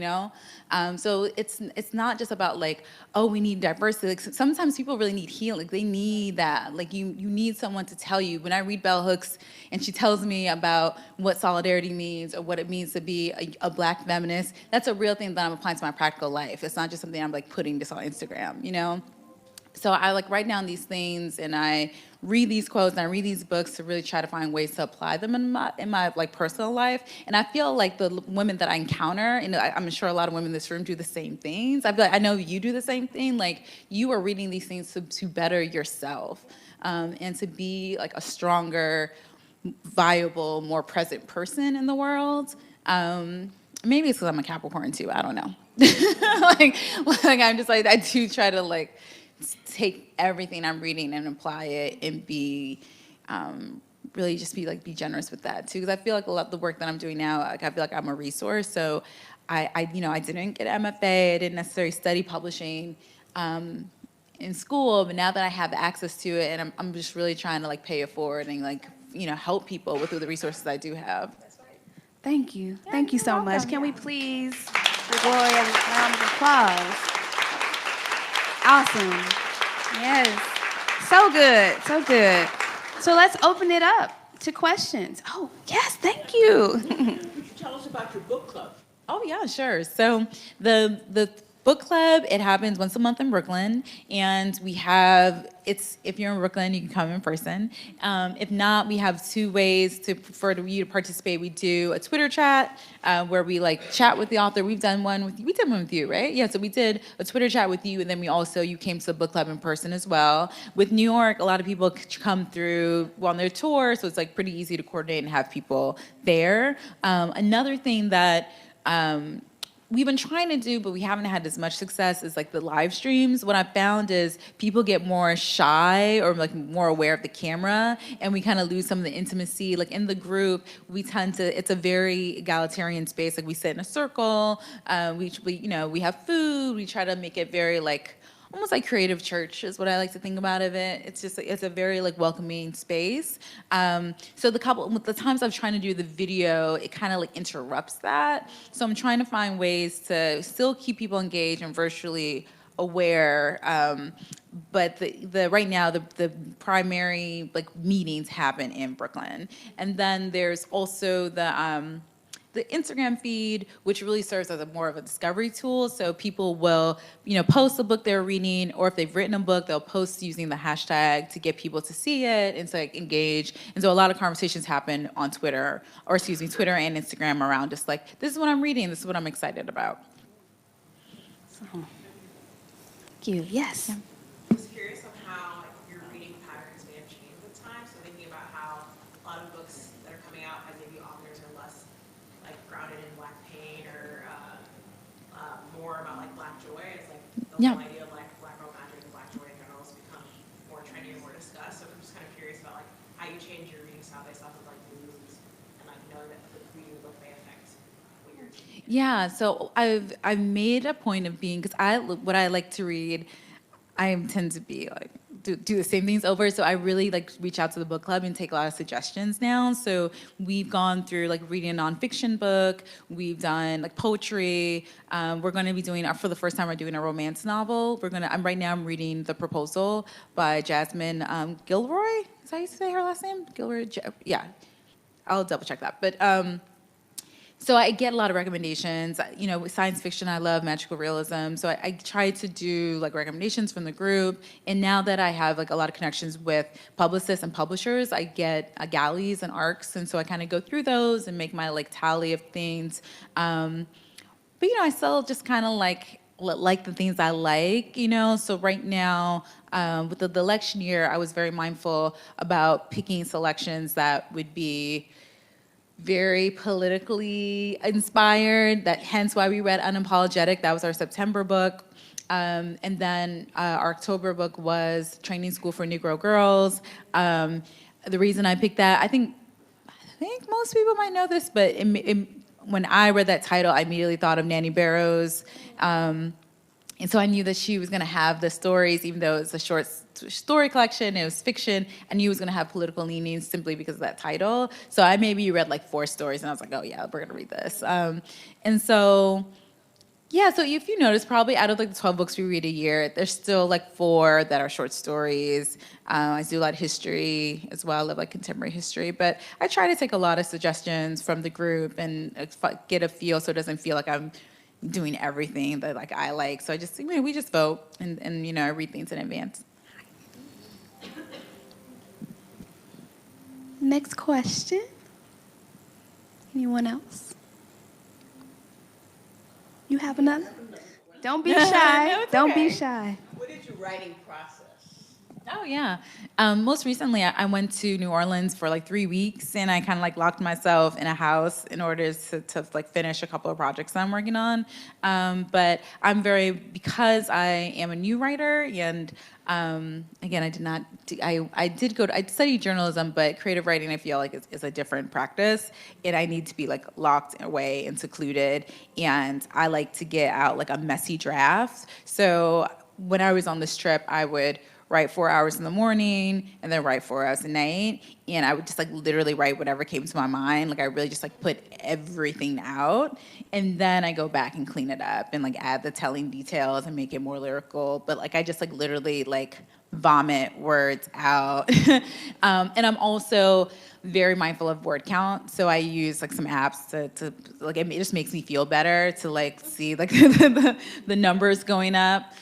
So it's not just about oh, we need diversity. Sometimes people really need healing. They need that. You need someone to tell you. When I read Bell Hooks and she tells me about what solidarity means or what it means to be a Black feminist, that's a real thing that I'm applying to my practical life. It's not just something I'm putting just on Instagram, So I write down these things, and I read these quotes, and I read these books to really try to find ways to apply them in my personal life. And I feel the women that I encounter, and I'm sure a lot of women in this room do the same things. I feel I know you do the same thing. You are reading these things to better yourself. and to be like a stronger, viable, more present person in the world. Maybe it's because I'm a Capricorn too. I don't know. like I'm just like, I do try to like take everything I'm reading and apply it and be really just be generous with that too, because I feel like a lot of the work that I'm doing now, like I feel like I'm a resource. So I didn't get an MFA, I didn't necessarily study publishing in school, but now that I have access to it, and I'm just really trying to like pay it forward and like help people with the resources I do have. Thank you. Yeah, Thank you you're so welcome, much. Can we yeah. please give Glory a round of applause? Awesome. Yes. So good. So good. So let's open it up to questions. Oh, yes. Thank you. Could you tell us about your book club? Oh yeah, sure. So the book club, it happens once a month in Brooklyn, and we have if you're in Brooklyn, you can come in person. If not, we have two ways for you to participate. We do a Twitter chat where we like chat with the author. We did one with you, right? Yeah. So we did a Twitter chat with you, and then you came to the book club in person as well. With New York, a lot of people come through on their tour, so it's like pretty easy to coordinate and have people there. Another thing that we've been trying to do, but we haven't had as much success, is like the live streams. What I found is people get more shy or like more aware of the camera, and we kind of lose some of the intimacy. Like in the group, it's a very egalitarian space. Like we sit in a circle, we have food. We try to make it very like, almost like creative church is what I like to think about of it. It's a very like welcoming space. So the times I'm trying to do the video, it kind of like interrupts that. So I'm trying to find ways to still keep people engaged and virtually aware. But right now the primary like meetings happen in Brooklyn, and then there's also the Instagram feed, which really serves as more of a discovery tool. So people will, post a book they're reading, or if they've written a book, they'll post using the hashtag to get people to see it and to like engage. And so a lot of conversations happen on Twitter and Instagram around just like, this is what I'm reading, this is what I'm excited about. Thank you. Yes. Yeah. I was curious on how your reading patterns may have changed with time. So thinking about how a lot of books that are coming out, as maybe authors are less like grounded in Black pain or more about like Black joy. It's like the whole idea of like Black romantic and Black joy in general has become more trendy and more discussed. So I'm just kind of curious about like how you change your reading style based off of like moods and like knowing that the reading the book may affect what you're reading. Yeah, so I've made a point of being, because what I like to read, I tend to be like do the same things over. So I really like reach out to the book club and take a lot of suggestions now. So we've gone through like reading a nonfiction book. We've done like poetry. We're going to be doing, for the first time, we're doing a romance novel. I'm reading The Proposal by Jasmine Gilroy. Is that how you say her last name? Gilroy? Yeah. I'll double check that. But so I get a lot of recommendations. With science fiction, I love magical realism. So I try to do like recommendations from the group. And now that I have like a lot of connections with publicists and publishers, I get galleys and arcs. And so I kind of go through those and make my like tally of things. But I still just kind of like the things I like, So right now, with the election year, I was very mindful about picking selections that would be very politically inspired, hence why we read Unapologetic. That was our September book. And then our October book was Training School for Negro Girls. The reason I picked that, I think most people might know this, but when I read that title, I immediately thought of Nanny Barrows. And so I knew that she was going to have the stories, even though it's a short story collection, it was fiction, I knew it was going to have political leanings simply because of that title. So I maybe read like 4 stories, and I was like, oh yeah, we're going to read this. And so, yeah, so if you notice, probably out of like the 12 books we read a year, there's still like 4 that are short stories. I do a lot of history as well. I love like contemporary history. But I try to take a lot of suggestions from the group and get a feel so it doesn't feel like I'm doing everything that like I like. So we just vote and I read things in advance. Next question. Anyone else? You have another? Don't be shy. No, it's Don't be okay. shy. What is your writing process? Oh yeah. Most recently, I went to New Orleans for like 3 weeks, and I kind of like locked myself in a house in order to like finish a couple of projects I'm working on. But I'm because I am a new writer, and again, I did not. I studied journalism, but creative writing I feel like is a different practice, and I need to be like locked away and secluded, and I like to get out like a messy draft. So when I was on this trip, I would write 4 hours in the morning and then write 4 hours at night. And I would just like literally write whatever came to my mind. Like I really just like put everything out. And then I go back and clean it up and like add the telling details and make it more lyrical. But like I just like literally like vomit words out. And I'm also very mindful of word count. So I use like some apps to like, it just makes me feel better to like see like the numbers going up.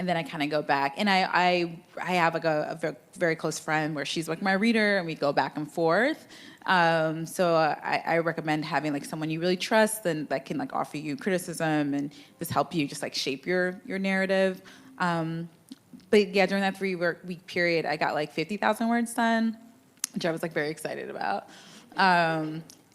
And then I kind of go back, and I have like a very close friend where she's like my reader, and we go back and forth. So I recommend having like someone you really trust and that can like offer you criticism and just help you just like shape your narrative. But yeah, during that 3 week period, I got like 50,000 words done, which I was like very excited about.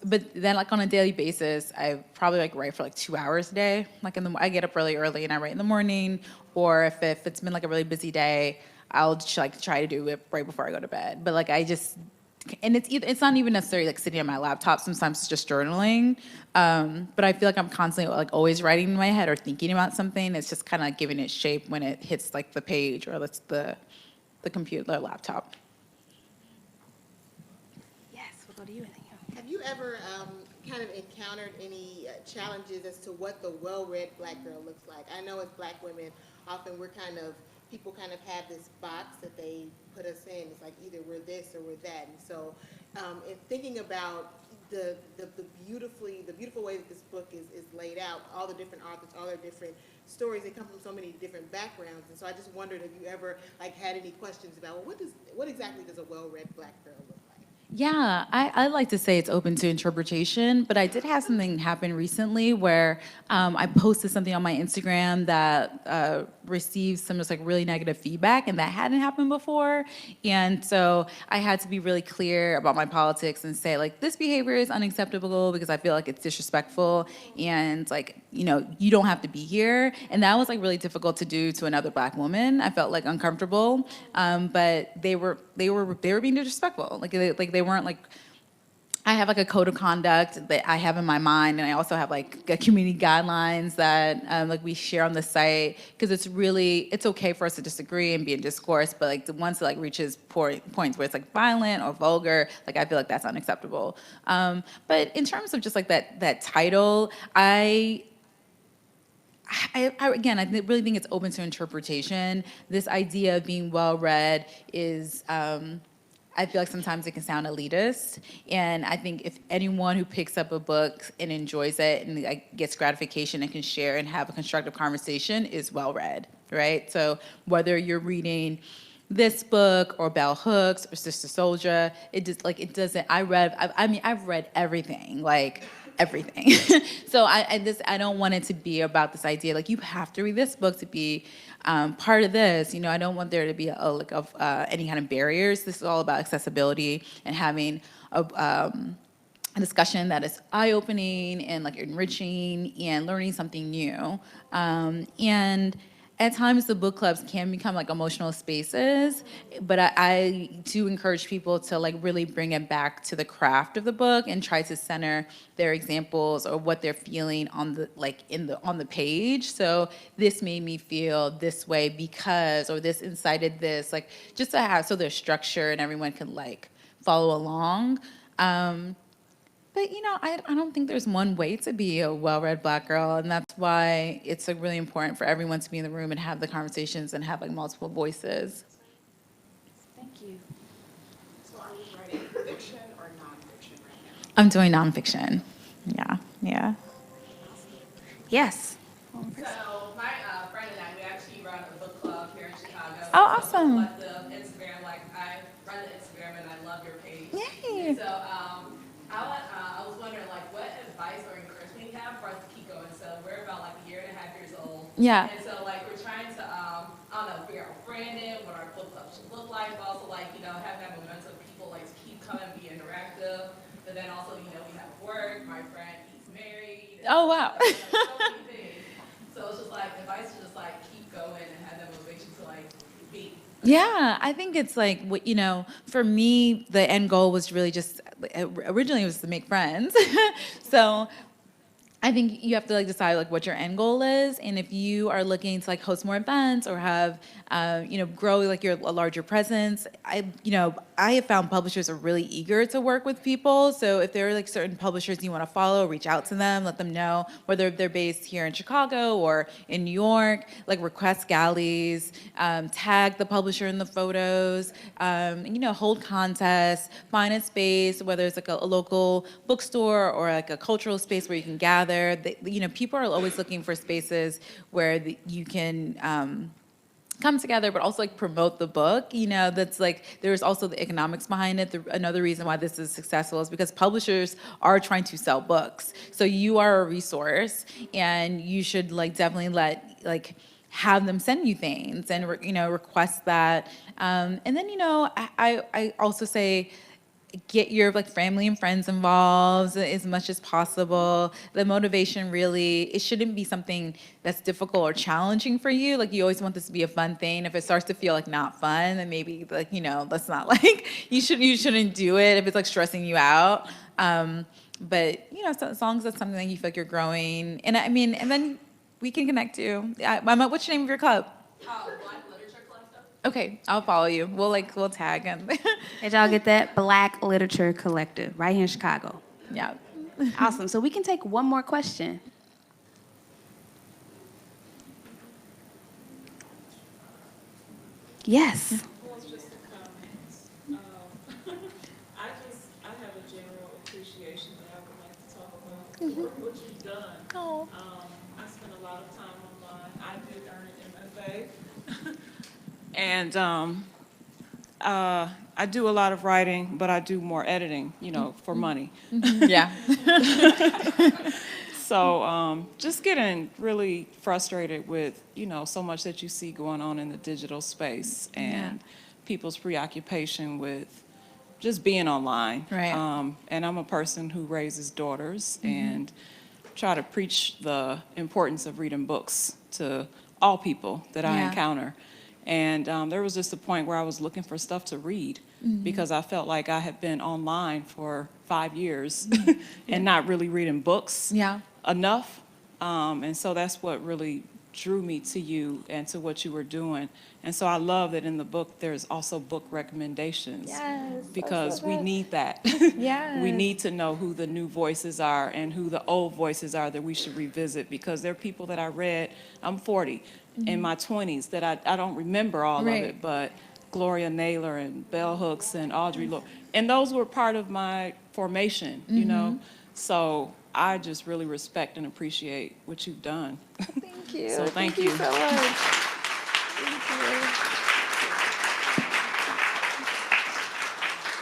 But then like on a daily basis, I probably like write for like 2 hours a day. Like I get up really early and I write in the morning, or if it's been like a really busy day, I'll just like try to do it right before I go to bed. But like and it's not even necessarily like sitting on my laptop. Sometimes it's just journaling. But I feel like I'm constantly like always writing in my head or thinking about something. It's just kind of giving it shape when it hits like the page or the computer, the laptop. Yes, we'll go to you, Anthony. Have you ever kind of encountered any challenges as to what the well-read black girl looks like? I know as black women, often people kind of have this box that they put us in. It's like either we're this or we're that. And so in thinking about the beautiful way that this book is laid out, all the different authors, all their different stories, they come from so many different backgrounds. And so I just wondered if you ever like had any questions about, well, what exactly does a well-read black girl look like? Yeah, I like to say it's open to interpretation, but I did have something happen recently where I posted something on my Instagram that received some just like really negative feedback, and that hadn't happened before. And so I had to be really clear about my politics and say like, this behavior is unacceptable because I feel like it's disrespectful, and like, you know, you don't have to be here. And that was like really difficult to do to another black woman. I felt like uncomfortable, but they were being disrespectful. Like they weren't like, I have like a code of conduct that I have in my mind, and I also have like community guidelines that like we share on the site, because it's okay for us to disagree and be in discourse, but like once it like reaches points where it's like violent or vulgar, like I feel like that's unacceptable. But in terms of just like that title, I really think it's open to interpretation. This idea of being well-read is, I feel like sometimes it can sound elitist. And I think if anyone who picks up a book and enjoys it and like, gets gratification and can share and have a constructive conversation is well-read, right? So whether you're reading this book or Bell Hooks or Sister Soldier, I've read everything, like everything. So I don't want it to be about this idea, like you have to read this book to be part of this. You know, I don't want there to be any kind of barriers. This is all about accessibility and having a discussion that is eye-opening and like enriching and learning something new. And at times the book clubs can become like emotional spaces, but I do encourage people to like really bring it back to the craft of the book and try to center their examples or what they're feeling on the page. So this made me feel this way because, or this incited this, like just to have so there's structure and everyone can like follow along. But you know, I don't think there's one way to be a well-read black girl, and that's why it's like really important for everyone to be in the room and have the conversations and have like multiple voices. Thank you. So are you writing fiction or nonfiction right now? I'm doing nonfiction. Yeah. Yes. So my friend and I, we actually run a book club here in Chicago. Oh, awesome. Book collective, Instagram, like I run the Instagram and I love your page. Yay. And so I was wondering like what advice or encouragement you have for us to keep going. So we're about like a year and a half years old. Yeah. And so like we're trying to, I don't know, figure out branding, what our book you have work, my friend, he's married. Oh, wow. Like, so many things. So it's just like, advice to just like keep going and have that motivation to like be. Yeah, I think it's like, for me, the end goal was really just, originally it was to make friends. So I think you have to like decide like what your end goal is, and if you are looking to like host more events or have, grow like a larger presence. I have found publishers are really eager to work with people. So if there are like certain publishers you want to follow, reach out to them, let them know whether they're based here in Chicago or in New York. Like request galleys, tag the publisher in the photos, hold contests, find a space, whether it's like a local bookstore or like a cultural space where you can gather. People are always looking for spaces where you can come together, but also like promote the book. That's like, there's also the economics behind it. Another reason why this is successful is because publishers are trying to sell books. So you are a resource, and you should like definitely have them send you things and request that. And then I also say, get your like family and friends involved as much as possible. The motivation really, it shouldn't be something that's difficult or challenging for you. Like you always want this to be a fun thing. If it starts to feel like not fun, then maybe like, that's not like, you shouldn't do it if it's like stressing you out. But so as long as it's something that you feel like you're growing, and then we can connect too. What's the name of your club? Black Literature Collective. Okay, I'll follow you. We'll tag him. Did y'all get that? Black Literature Collective, right here in Chicago. Yeah. Awesome. So we can take one more question. Yes. Well, it's just a comment. I have a general appreciation that I would like to talk about for what you've done. Oh. I spent a lot of time online. I did earn an MFA. And I do a lot of writing, but I do more editing, for money. Yeah. So just getting really frustrated with, so much that you see going on in the digital space and people's preoccupation with just being online. Right. And I'm a person who raises daughters and try to preach the importance of reading books to all people that I encounter. And there was just a point where I was looking for stuff to read because I felt like I had been online for 5 years and not really reading books enough. And so that's what really drew me to you and to what you were doing. And so I love that in the book there's also book recommendations. Yes, because we need that. Yes. We need to know who the new voices are and who the old voices are that we should revisit, because there are people that I read, I'm 40, in my 20s, that I don't remember all of it, but Gloria Naylor and Bell Hooks and Audre Lorde, and those were part of my formation, you know? So I just really respect and appreciate what you've done. Thank you. So thank you so much. Thank you.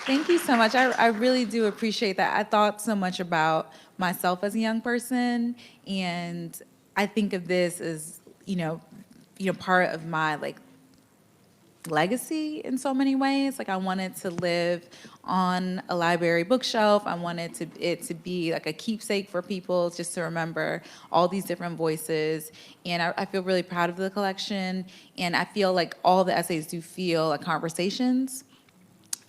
Thank you so much. I really do appreciate that. I thought so much about myself as a young person, and I think of this as, part of my legacy in so many ways. I wanted to live on a library bookshelf. I wanted it to be like a keepsake for people, just to remember all these different voices. And I feel really proud of the collection. And I feel like all the essays do feel like conversations.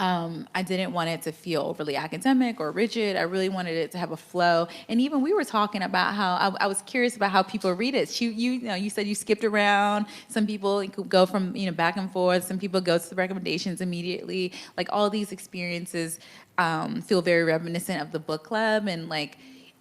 I didn't want it to feel overly academic or rigid. I really wanted it to have a flow. And even we were talking about how I was curious about how people read it. You said you skipped around. Some people could go from back and forth. Some people go to the recommendations immediately. All these experiences feel very reminiscent of the book club, and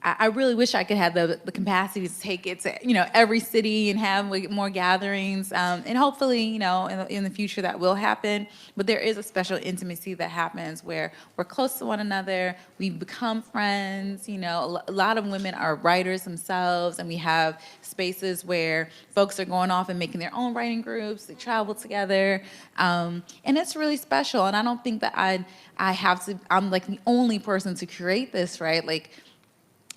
I really wish I could have the capacity to take it to every city and have more gatherings, and hopefully in the future that will happen. But there is a special intimacy that happens where we're close to one another, we become friends. A lot of women are writers themselves, and we have spaces where folks are going off and making their own writing groups. They travel together, and it's really special. And I don't think that I'm the only person to create this, right?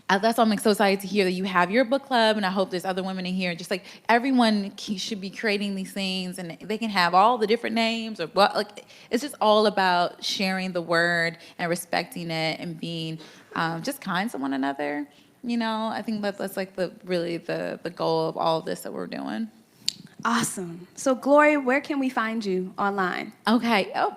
That's why I'm so excited to hear that you have your book club, and I hope there's other women in here. Just like everyone should be creating these things, and they can have all the different names or what. Like it's just all about sharing the word and respecting it and being just kind to one another. You know, I think that's like really the goal of all of this that we're doing. Awesome. So, Glory, where can we find you online? Okay. Oh,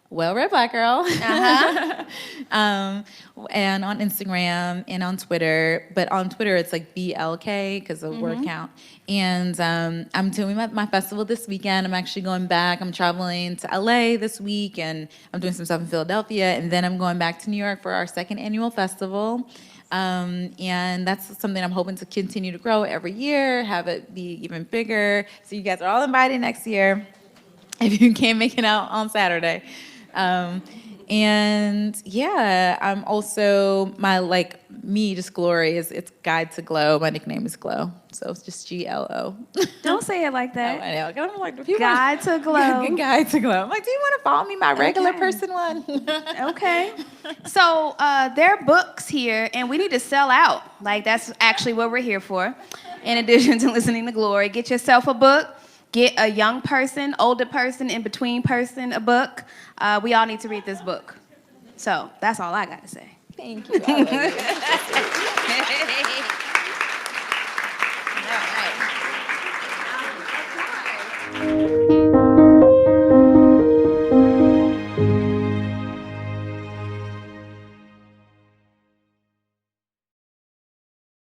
well-read Black girl. Uh-huh. And on Instagram and on Twitter. But on Twitter, it's like BLK because of word count. And I'm doing my festival this weekend. I'm actually going back. I'm traveling to LA this week, and I'm doing some stuff in Philadelphia. And then I'm going back to New York for our second annual festival. And that's something I'm hoping to continue to grow every year, have it be even bigger. So you guys are all invited next year if you can't make it out on Saturday. And yeah, I'm also, just Glory it's Guide to Glow. My nickname is Glow. So it's just GLO. Don't say it like that. I know. I'm like, people Guide to Glow. Guide to Glow. I'm like, do you want to follow me, my regular person one? Okay. So there are books here, and we need to sell out. Like, that's actually what we're here for. In addition to listening to Glory, get yourself a book. Get a young person, older person, in between person a book. We all need to read this book. So that's all I got to say. Thank you. I love you.